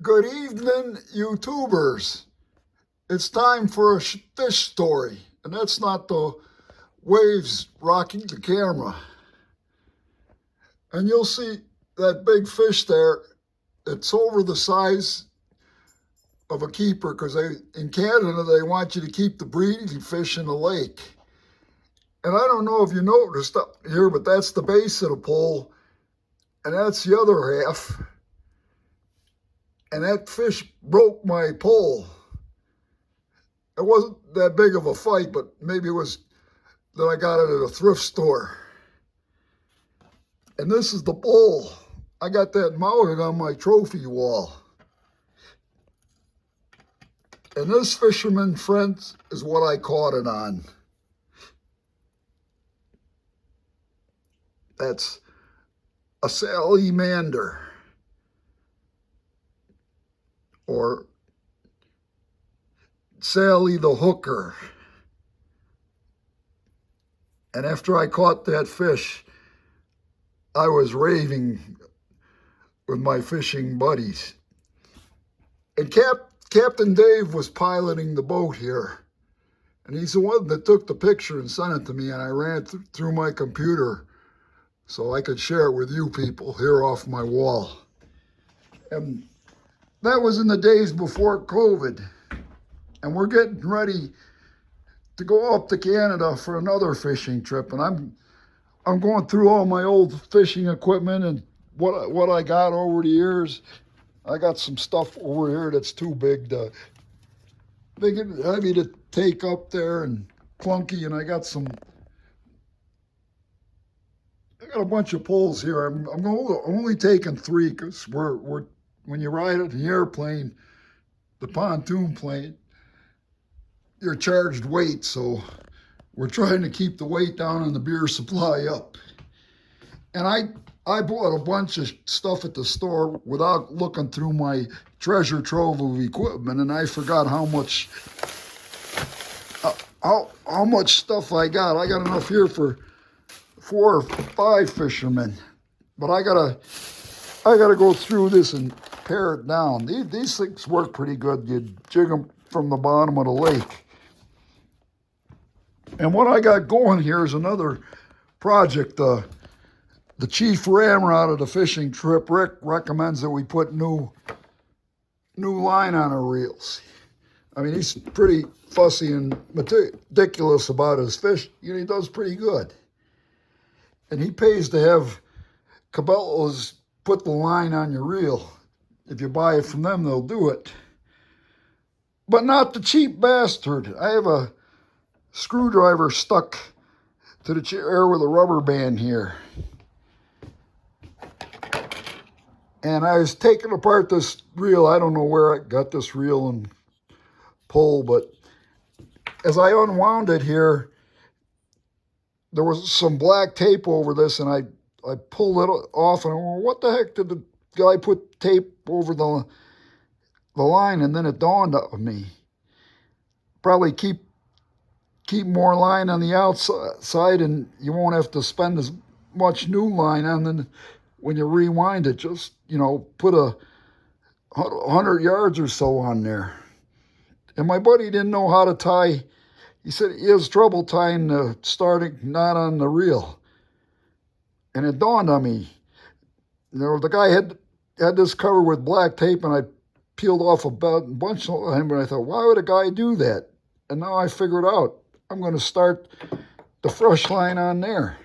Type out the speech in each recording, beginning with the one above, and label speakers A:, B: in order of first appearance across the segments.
A: Good evening, YouTubers. It's time for a fish story, and that's not the waves rocking the camera. And you'll see that big fish there. It's over the size of a keeper because in Canada they want you to keep the breeding fish in the lake. And I don't know if you noticed up here, but that's the base of the pole, and that's the other half. And that fish broke my pole. It wasn't that big of a fight, but maybe it was that I got it at a thrift store. And this is the pole. I got that mounted on my trophy wall. And this, fisherman friends, is what I caught it on. That's a salamander, or Sally the hooker. And after I caught that fish, I was raving with my fishing buddies. And Captain Dave was piloting the boat here. And he's the one that took the picture and sent it to me, and I ran it through my computer so I could share it with you people here off my wall. And that was in the days before COVID. And we're getting ready to go up to Canada for another fishing trip. And I'm going through all my old fishing equipment and what I got over the years. I got some stuff over here that's too big and heavy to take up there and clunky. And I got a bunch of poles here. I'm only taking 3 because we're when you ride an airplane, the pontoon plane, you're charged weight, so we're trying to keep the weight down and the beer supply up. And I bought a bunch of stuff at the store without looking through my treasure trove of equipment, and I forgot how much stuff I got. I got enough here for 4 or 5 fishermen, but I gotta go through this and pare it down. These things work pretty good. You jig them from the bottom of the lake. And what I got going here is another project. The chief ramrod of the fishing trip, Rick, recommends that we put new line on our reels. I mean, he's pretty fussy and meticulous about his fish. You know, he does pretty good. And he pays to have Cabela's put the line on your reel. If you buy it from them, they'll do it. But not the cheap bastard. I have a screwdriver stuck to the chair with a rubber band here. And I was taking apart this reel. I don't know where I got this reel and pole, but as I unwound it here, there was some black tape over this, and I pulled it off, and I went, what the heck did the guy put tape over the line? And then it dawned on me, probably keep more line on the outside, and you won't have to spend as much new line on. Then when you rewind it, just, you know, put 100 yards or so on there. And my buddy didn't know how to tie. He said he has trouble tying the starting knot on the reel. And it dawned on me, you know, the guy had this covered with black tape, and I peeled off a bunch of him, and I thought, why would a guy do that? And now I figured out, I'm going to start the fresh line on there.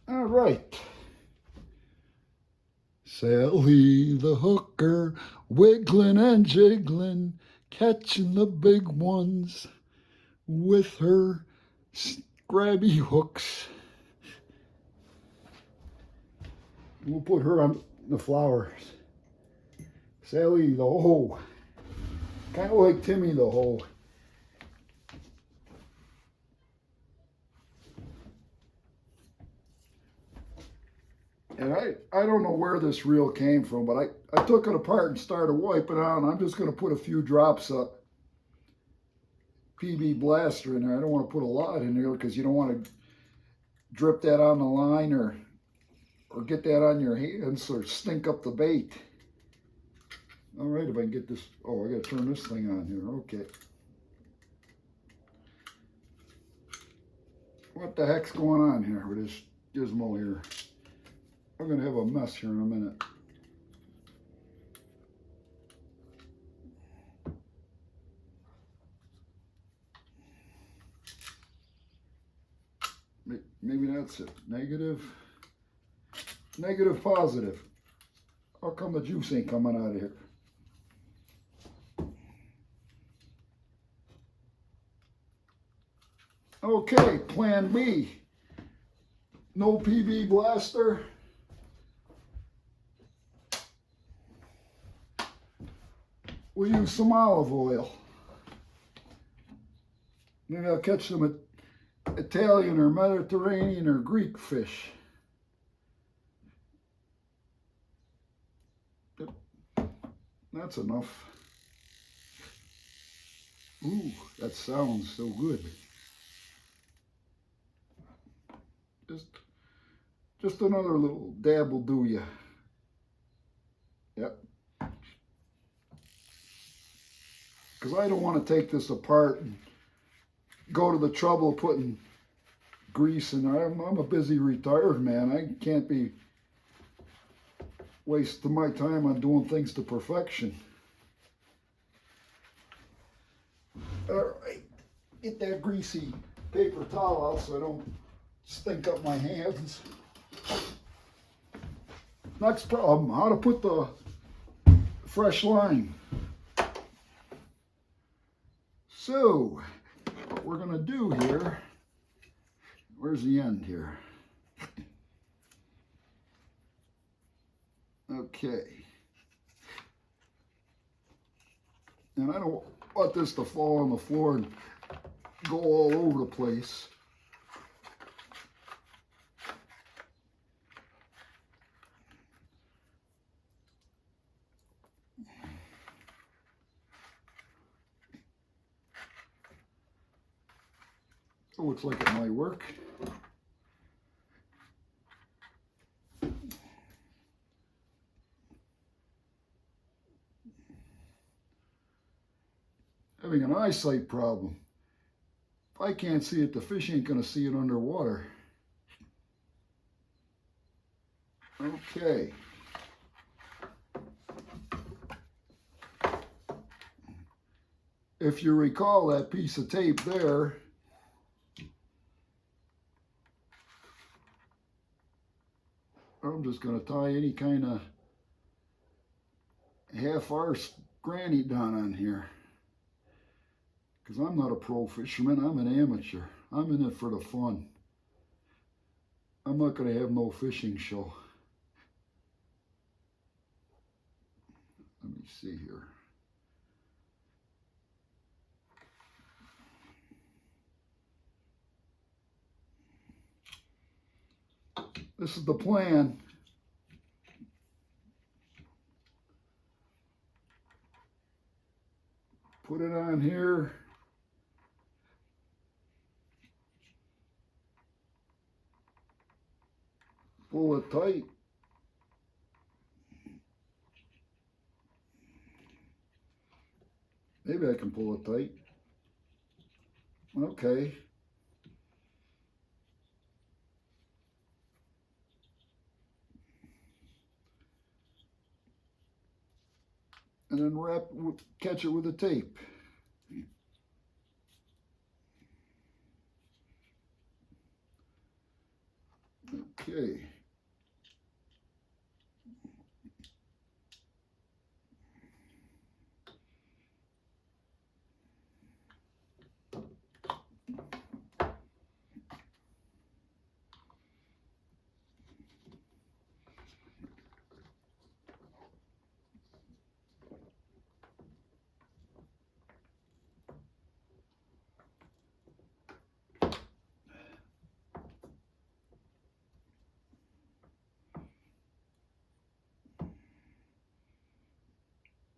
A: All right. Sally the hooker, wiggling and jiggling, catching the big ones with her scrabby hooks. We'll put her on the flowers. Sally the hoe, kind of like Timmy the hoe. And I don't know where this reel came from, but I took it apart and started wiping it out, and I'm just going to put a few drops up PB Blaster in there. I don't want to put a lot in there because you don't want to drip that on the line or get that on your hands or stink up the bait. All right, if I can get this, oh, I got to turn this thing on here. Okay. What the heck's going on here with this gizmo here? I'm going to have a mess here in a minute. Maybe that's it. Negative, positive. How come the juice ain't coming out of here? Okay, plan B. No PB Blaster. We'll use some olive oil. Maybe I'll catch some Italian or Mediterranean or Greek fish. Yep. That's enough. Ooh, that sounds so good. Just another little dab will do ya. Yep. Because I don't want to take this apart and go to the trouble of putting grease in there. I'm a busy retired man. I can't be wasting my time on doing things to perfection. All right, get that greasy paper towel out so I don't stink up my hands. Next problem, how to put the fresh line. So, what we're going to do here, where's the end here? Okay. And I don't want this to fall on the floor and go all over the place. It looks like it might work. Having an eyesight problem. If I can't see it, the fish ain't going to see it underwater. Okay. If you recall that piece of tape there, I'm just going to tie any kind of half-arse granny down on here. Because I'm not a pro fisherman, I'm an amateur. I'm in it for the fun. I'm not going to have no fishing show. Let me see here. This is the plan. Put it on here. Pull it tight. Maybe I can pull it tight. Okay. And then catch it with the tape. Okay.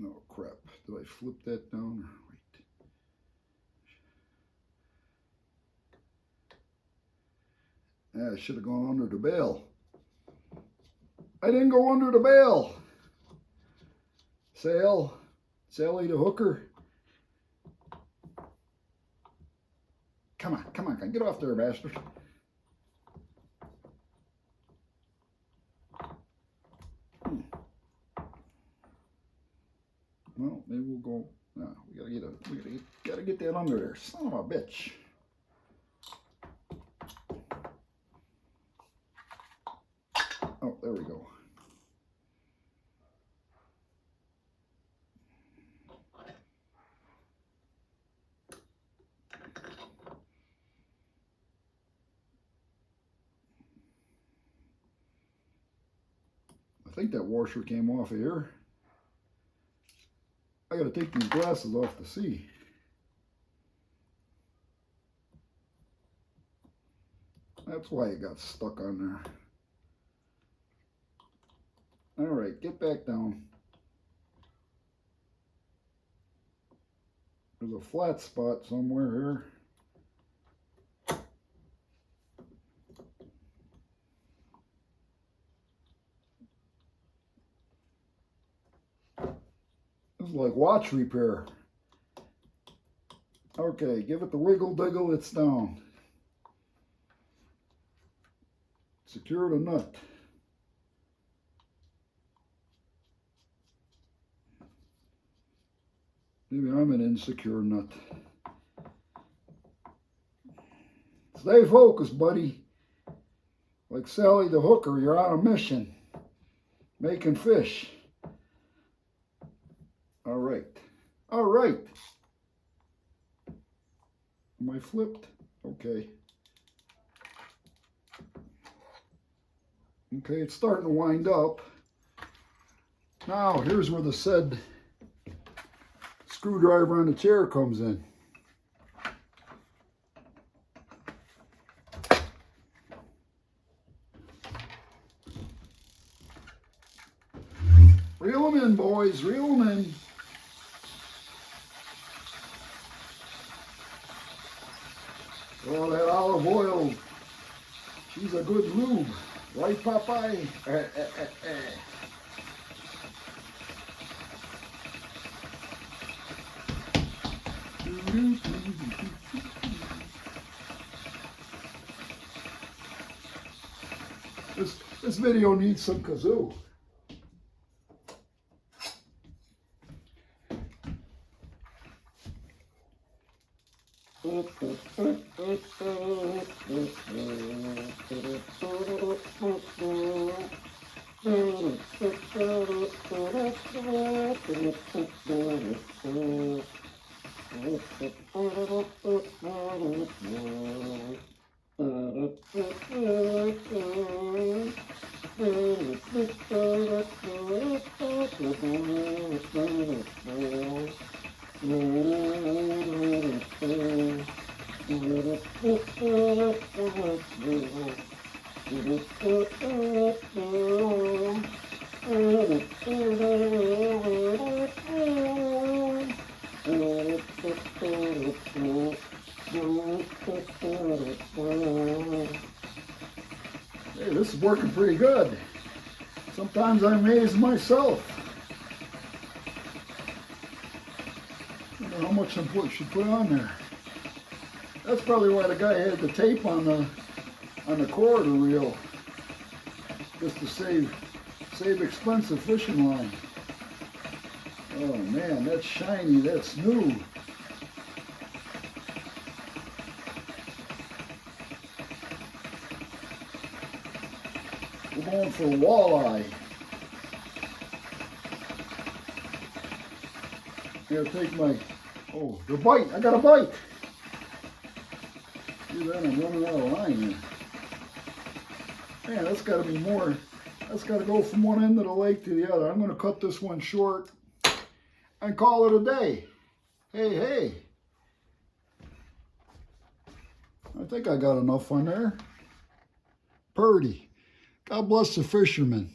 A: Oh crap, did I flip that down? Wait. Yeah, I should have gone under the bail. I didn't go under the bail. Sally the hooker. Come on, get off there, bastard. Well, maybe we'll go. No, we gotta get that under there. Son of a bitch. Oh, there we go. I think that washer came off of here. I gotta take these glasses off to see. That's why it got stuck on there. All right, get back down. There's a flat spot somewhere here. This is like watch repair. Okay, give it the wiggle diggle, it's down. Secure the nut. Maybe I'm an insecure nut. Stay focused, buddy. Like Sally the hooker, you're on a mission. Making fish. All right. All right. Am I flipped? Okay. Okay, it's starting to wind up. Now, here's where the said screwdriver on the chair comes in. Reel them in, boys. Reel them in. Oh, that olive oil. She's a good lube. Right, Popeye? This video needs some kazoo. Hey, this is working pretty good. Sometimes I amaze myself. I don't know how much I should put on there. That's probably why the guy had the tape on the corridor reel, just to save expensive fishing line. Oh man, that's shiny. That's new. We're going for walleye. I gotta take my, oh, the bite. I got a bite. See that? I'm running out of line here. Man, that's gotta be more. That's gotta go from one end of the lake to the other. I'm gonna cut this one short and call it a day. Hey, hey. I think I got enough on there. Purdy. God bless the fishermen.